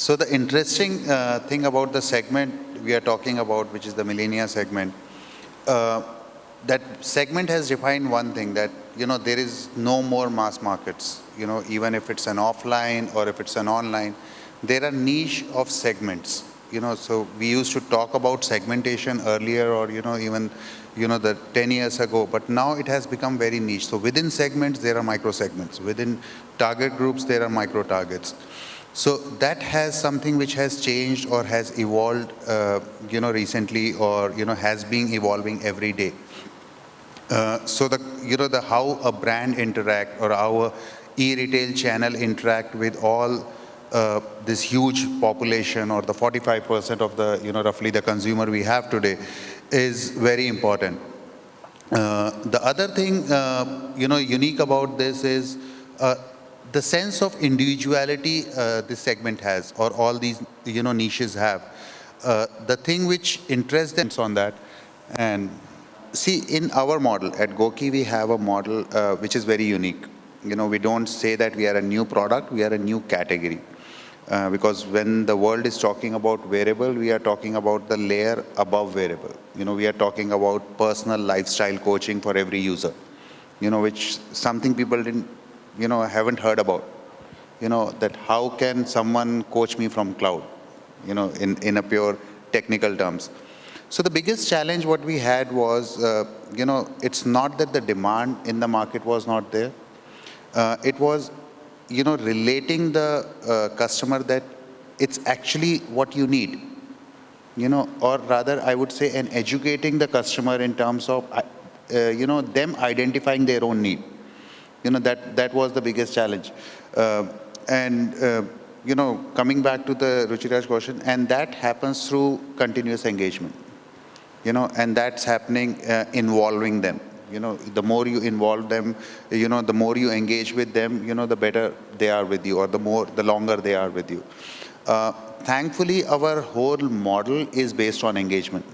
So the interesting thing about the segment we are talking about, which is the millennial segment, uh, that segment has defined one thing, that there is no more mass markets. Even if it's an offline or if it's an online, there are niche of segments. So we used to talk about segmentation earlier, or even the 10 years ago, but now it has become very niche. So within segments there are micro segments, within target groups there are micro targets. So that has something which has changed or has evolved, recently, or has been evolving every day. So the how a brand interact, or how a e-retail channel interact with all this huge population, or the 45% of the roughly the consumer we have today, is very important. The other thing unique about this is the sense of individuality this segment has, or all these niches have. The thing which interests them on that. And see, in our model at GOQii, we have a model which is very unique. We don't say that we are a new product, we are a new category. Because when the world is talking about wearable, we are talking about the layer above wearable. We are talking about personal lifestyle coaching for every user, which something people didn't, haven't heard about. That how can someone coach me from cloud, in a pure technical terms. So the biggest challenge what we had was, it's not that the demand in the market was not there. It was, relating the customer that it's actually what you need, or rather I would say, and educating the customer in terms of, them identifying their own need. That was the biggest challenge. And coming back to the Ruchira's question, and that happens through continuous engagement, and that's happening involving them. The more you involve them, the more you engage with them, the better they are with you, or the longer they are with you. Thankfully, our whole model is based on engagement.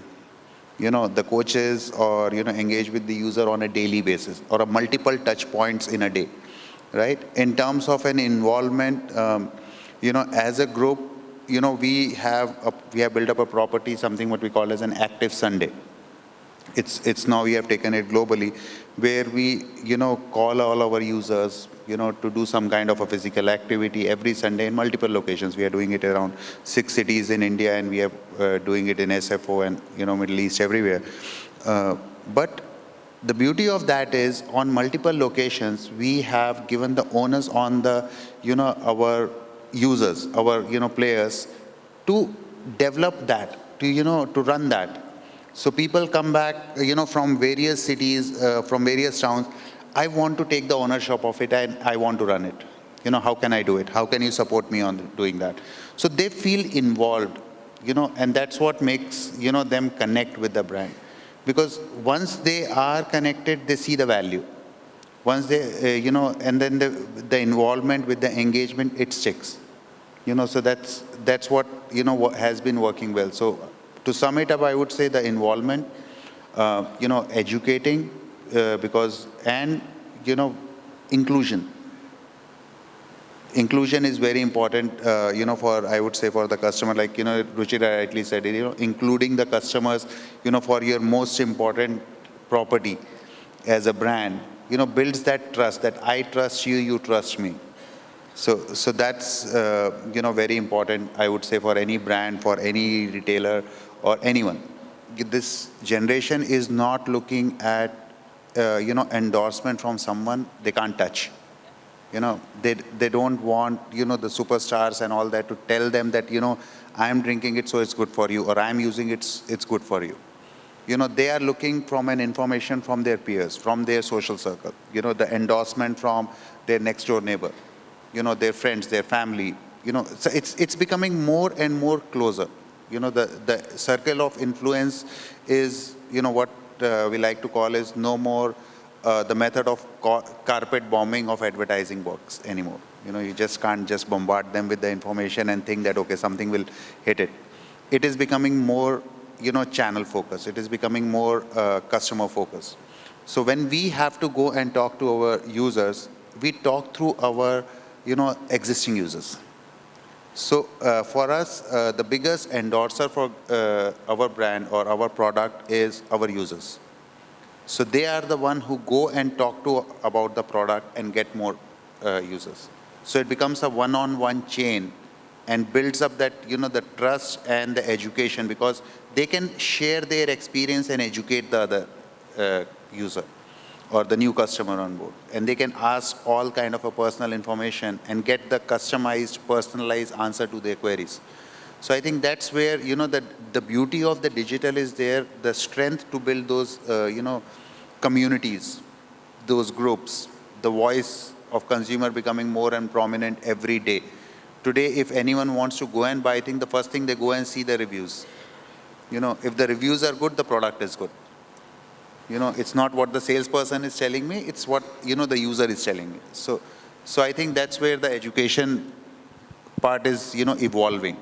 The coaches, or engage with the user on a daily basis, or a multiple touch points in a day, right? In terms of an involvement, as a group, we have built up a property, something what we call as an active Sunday. It's now we have taken it globally, where we call all our users to do some kind of a physical activity every Sunday in multiple locations. We are doing it around 6 cities in India, and we are doing it in SFO and Middle East, everywhere. But the beauty of that is, on multiple locations we have given the onus on the our users, our players, to develop that, to run that. So people come back, from various cities, from various towns. I want to take the ownership of it, and I want to run it. How can I do it? How can you support me on doing that? So they feel involved, and that's what makes, them connect with the brand. Because once they are connected, they see the value. Once they, and then the involvement with the engagement, it sticks. So that's what, what has been working well. So to sum it up, I would say the involvement, educating, and, inclusion. Inclusion is very important, for, I would say, for the customer, like, Ruchira rightly said, including the customers, for your most important property as a brand, builds that trust, that I trust you, you trust me. So that's, very important, I would say, for any brand, for any retailer, or anyone. This generation is not looking at, endorsement from someone they can't touch. They don't want, the superstars and all that to tell them that, I'm drinking it, so it's good for you, or I'm using it, it's good for you. They are looking from an information from their peers, from their social circle, the endorsement from their next door neighbor, their friends, their family. So it's becoming more and more closer. The circle of influence is, what we like to call is no more the method of carpet bombing of advertising works anymore. You just can't just bombard them with the information and think that, okay, something will hit it. It is becoming more, channel focus. It is becoming more customer focus. So when we have to go and talk to our users, we talk through our, existing users. So for us, the biggest endorser for our brand or our product is our users. So they are the one who go and talk to about the product and get more users. So it becomes a one-on-one chain and builds up that, the trust and the education, because they can share their experience and educate the other user or the new customer on board. And they can ask all kind of a personal information and get the customized, personalized answer to their queries. So I think that's where, the beauty of the digital is there, the strength to build those, communities, those groups, the voice of consumer becoming more and prominent every day. Today, if anyone wants to go and buy, I think the first thing they go and see the reviews. If the reviews are good, the product is good. It's not what the salesperson is telling me, it's what, the user is telling me. So I think that's where the education part is, evolving.